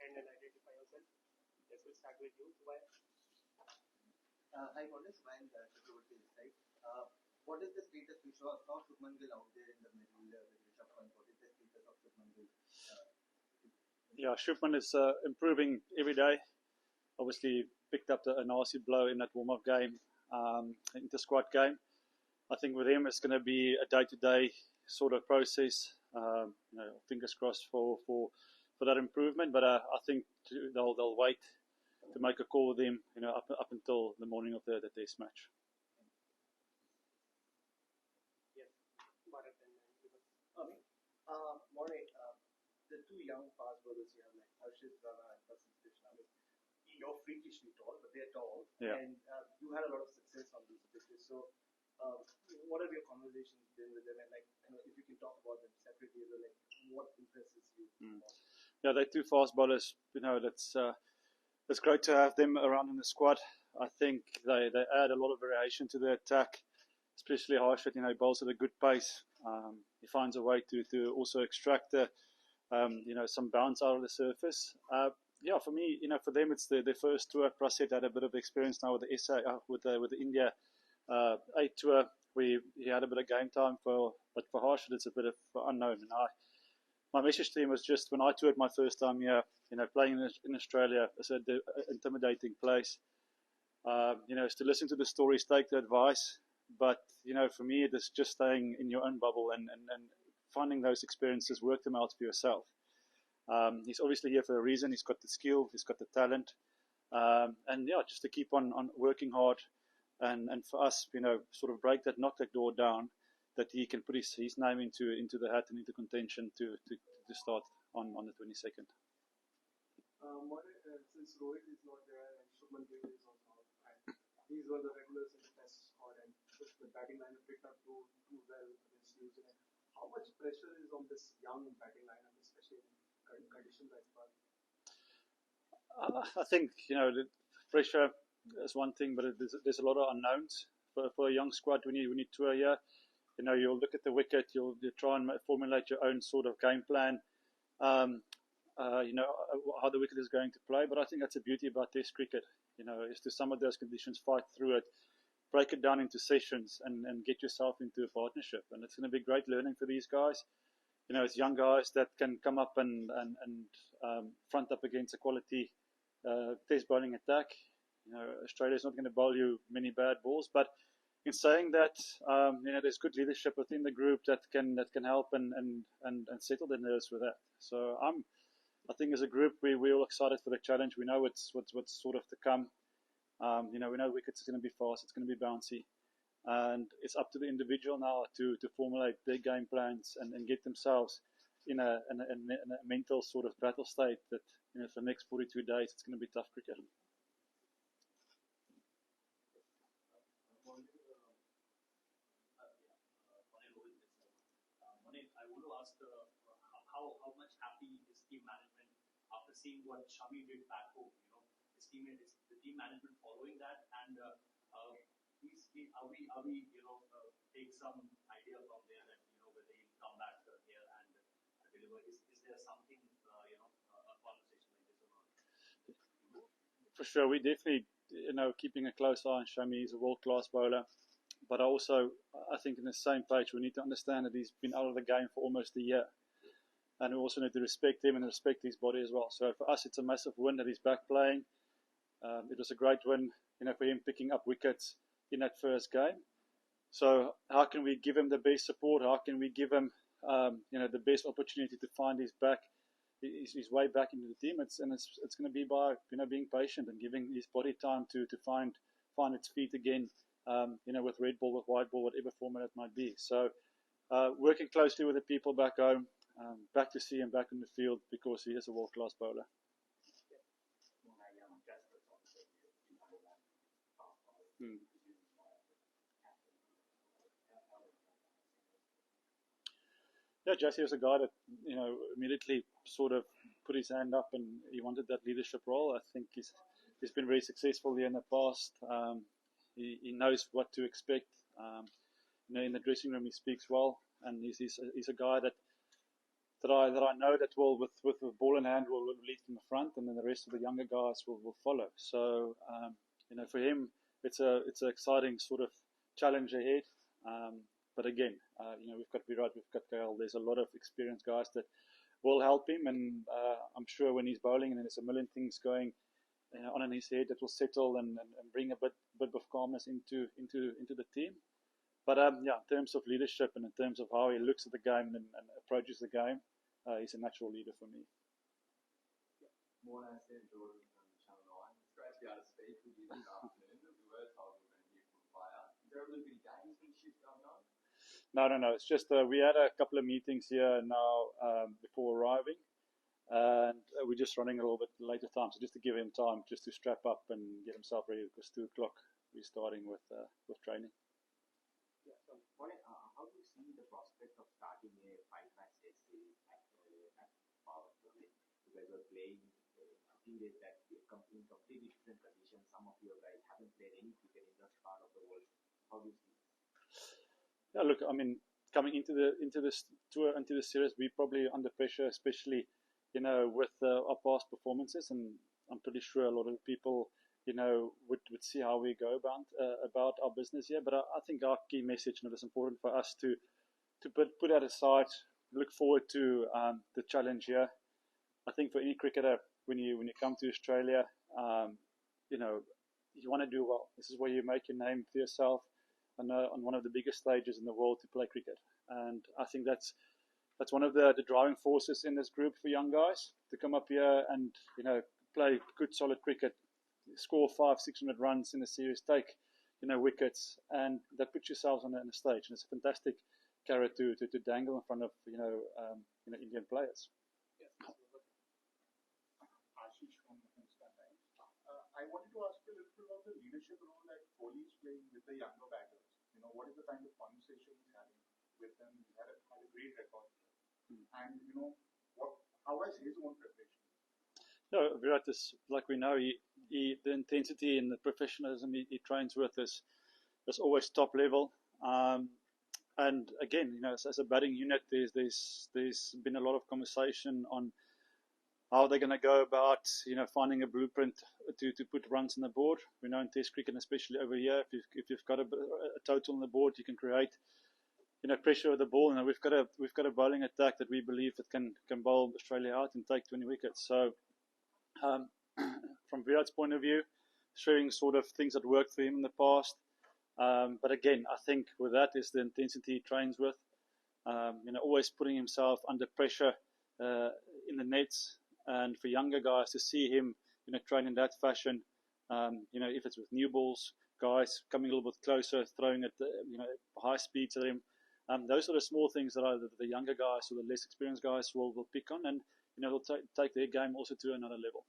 and then identify yourself. This will start with you. Why? Hi, Congress. Mine towards this side. What is the status? We saw Shubman Gill out there in the middle with Rishabh Pant. What is the status of Shubman Gill? Yeah, Shubman is improving every day. Obviously, picked up a nasty blow in that warm-up game, in the squad game. I think with him, it's going to be a day-to-day sort of process. Fingers crossed for that improvement. But I think they'll wait to make a call with him, up until the morning of the test match. Yes, Bharat and Morning. The two young fast bowlers you have, like Harshit Rana and Prasidh Krishna, you're freakishly tall, but they're tall, yeah. And you had a lot of success on these pitches. So, what have your conversations been with them? And if you can talk about them separately, like what impresses you? Yeah, they're two fast bowlers. It's great to have them around in the squad. I think they add a lot of variation to the attack, especially Harshit. Bowls at a good pace. He finds a way to also extract some bounce out of the surface. For me, for them, it's their first tour. Prasidh had a bit of experience now with the SA, with the India A tour. He had a bit of game time but for Harshit, it's a bit of unknown. And my message to him was just when I toured my first time here, playing in Australia, it's an intimidating place. Is to listen to the stories, take the advice. But, for me, it's just staying in your own bubble and finding those experiences, work them out for yourself. He's obviously here for a reason. He's got the skill, he's got the talent. Just to keep on working hard and for us, sort of break that, knock that door down, that he can put his name into the hat and into contention to start on the 22nd. Since Rohit is not there and Shubman Gill is on top, and these were the regulars in the test squad, and the batting lineup picked up too well against New Zealand. How much pressure is on this young batting lineup, especially in conditions like that? I think the pressure is one thing, but there's a lot of unknowns for a young squad. We need tour here. You'll look at the wicket, you'll try and formulate your own sort of game plan. How the wicket is going to play. But I think that's the beauty about Test cricket. Is to some of those conditions, fight through it, break it down into sessions, and get yourself into a partnership. And it's going to be great learning for these guys. It's young guys that can come up and front up against a quality Test bowling attack. Australia's not going to bowl you many bad balls, but in saying that, there's good leadership within the group that can help and settle the nerves with that. So I think as a group we're all excited for the challenge. We know what's sort of to come. We know wickets are going to be fast, it's going to be bouncy, and it's up to the individual now to formulate their game plans and get themselves in a mental sort of battle state that for the next 42 days it's going to be tough cricket. I want to ask how much happy is team management after seeing what Shami did back home? Is the team management following that, and please, are we take some idea from there that whether he'll come back here and deliver? Is there something a conversation like this or not? For sure, we definitely keeping a close eye on Shami. He's a world-class bowler. But also, I think in the same page, we need to understand that he's been out of the game for almost a year. And we also need to respect him and respect his body as well. So for us, it's a massive win that he's back playing. It was a great win, for him picking up wickets in that first game. So how can we give him the best support? How can we give him, the best opportunity to find his way back into the team? It's going to be by being patient and giving his body time to find its feet again. With red ball, with white ball, whatever format it might be. So, working closely with the people back home, back to see him back in the field because he is a world-class bowler. Yeah, Jesse was a guy that immediately sort of put his hand up and he wanted that leadership role. I think he's been very successful here in the past. He knows what to expect. In the dressing room he speaks well, and he's a guy that that I know that will with the ball in hand will lead from the front, and then the rest of the younger guys will follow. So for him, it's an exciting sort of challenge ahead. But again, we've got Virat, we've got Kohli. There's a lot of experienced guys that will help him, and I'm sure when he's bowling and there's a million things going on in his head, that will settle and bring a bit of calmness into the team. But in terms of leadership and in terms of how he looks at the game and approaches the game, he's a natural leader for me. Morning, Sam Jordan from Channel 9. It's great to be able to speak with you this afternoon. We were told we were going to hear from a player. Is there a little bit of gamesmanship going on? No. It's just we had a couple of meetings here now before arriving, and we're just running a little bit later time. So just to give him time just to strap up and get himself ready, because 2 o'clock we're starting with training. Yeah, so how do you see the prospect of starting a 5-match test series at Virat Kohli? You guys are playing 15 days back in completely different conditions. Some of your guys haven't played any cricket in this part of the world. How do you see this? Yeah, look, I mean, coming into this tour, into the series, we're probably under pressure, especially with our past performances, and I'm pretty sure a lot of people would see how we go about our business here. But I think our key message, and it's important for us to put that aside, look forward to the challenge here. I think for any cricketer, when you come to Australia, you want to do well. This is where you make your name for yourself on one of the biggest stages in the world to play cricket. And I think that's one of the driving forces in this group for young guys to come up here and play good solid cricket, score 500-600 runs in the series, take wickets, and that puts yourselves on a stage. And it's a fantastic carrot to dangle in front of Indian players. I wanted to ask you a little bit about the leadership role that Kohli is playing with the younger batters. What is the kind of conversation he's having with them? He's had a great record. And, how has his own preparation? No, Virat is, like we know, the intensity and the professionalism he trains with is always top level. And again, as a batting unit, there's been a lot of conversation on how they're going to go about, finding a blueprint to put runs on the board. We know in Test cricket, especially over here, if you've got a total on the board, you can create, pressure with the ball. And we've got a bowling attack that we believe that can bowl Australia out and take 20 wickets. So, from Virat's point of view, showing sort of things that worked for him in the past. But again, I think with that is the intensity he trains with. Always putting himself under pressure in the nets. And for younger guys to see him, train in that fashion, if it's with new balls, guys coming a little bit closer, throwing at high speeds at him, those are the small things that the younger guys or the less experienced guys will pick on, and they'll take their game also to another level.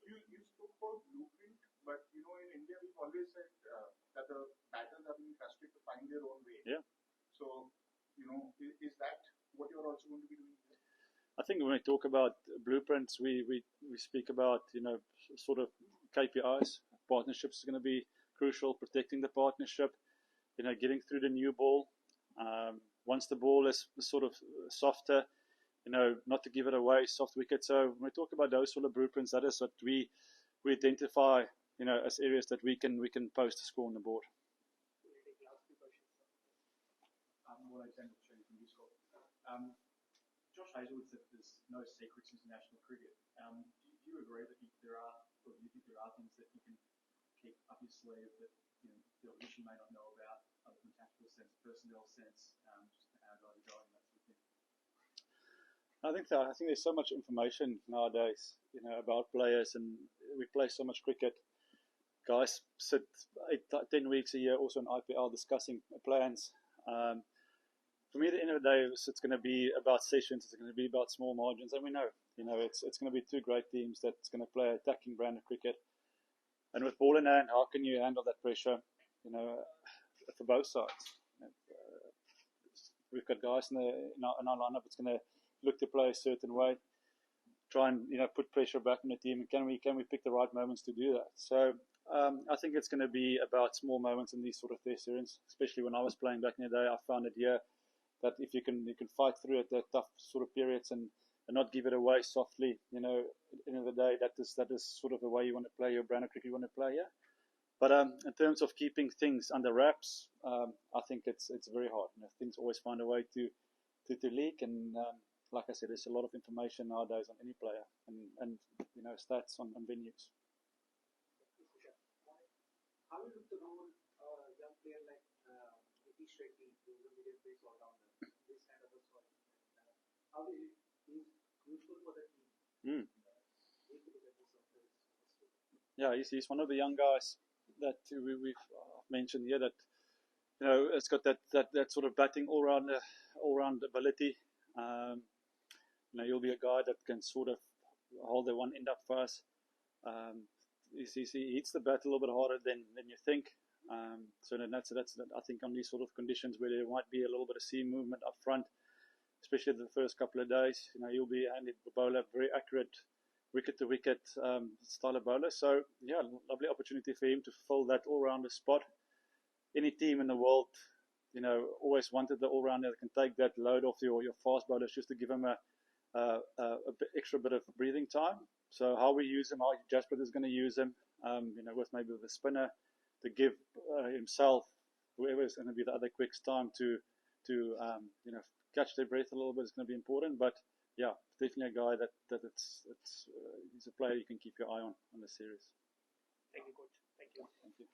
You spoke about blueprint, but in India we've always said that the batters are being trusted to find their own way. Yeah. So is that what you're also going to be doing? I think when we talk about blueprints, we speak about, sort of KPIs. Partnerships is going to be crucial, protecting the partnership, getting through the new ball. Once the ball is sort of softer, not to give it away, soft wicket. So when we talk about those sort of blueprints, that is what we identify, as areas that we can post a score on the board. Josh Hazlewood said there's no secrets in international cricket. Do you agree that there are, or do you think there are things that you can keep up your sleeve that the opposition may not know about, other from tactical sense, personnel sense, just how guys are going, that sort of thing? I think so. I think there's so much information nowadays, about players, and we play so much cricket. Guys sit 10 weeks a year also in IPL discussing plans. For me, at the end of the day, it's going to be about sessions. It's going to be about small margins, and we know, it's going to be two great teams that's going to play an attacking brand of cricket. And with ball in hand, how can you handle that pressure? For both sides. We've got guys in our lineup that's going to look to play a certain way, try and put pressure back on the team. And can we pick the right moments to do that? So I think it's going to be about small moments in these sort of test series. Especially when I was playing back in the day, I found it here. that if you can fight through it, the tough sort of periods and not give it away softly. You know, at the end of the day, that is sort of the way you want to play your brand of cricket you want to play. Yeah. But in terms of keeping things under wraps, I think it's very hard. You know, things always find a way to leak, and like I said, there's a lot of information nowadays on any player, and you know, stats on venues. How will the role young player like Nitish Reddy, who's a medium-based all-rounder, this kind of a sort, how is he's useful for the team? Yeah, he's one of the young guys that we've mentioned here. That you know, it's got that sort of batting all round ability. You know, he'll be a guy that can sort of hold the one end up for us. He hits the bat a little bit harder than you think. So that's I think on these sort of conditions where there might be a little bit of seam movement up front, especially the first couple of days. You know, he'll be handed the bowler, very accurate wicket to wicket style of bowler. So yeah, lovely opportunity for him to fill that all rounder spot. Any team in the world, you know, always wanted the all rounder that can take that load off your fast bowlers, just to give him a extra bit of breathing time. So how we use him, how Jasper is going to use him, you know, with maybe with a spinner to give himself, whoever is going to be the other quicks, time to you know, catch their breath a little bit is going to be important. But yeah, definitely a guy that he's a player you can keep your eye on the series. Thank you, coach. Thank you. Thank you.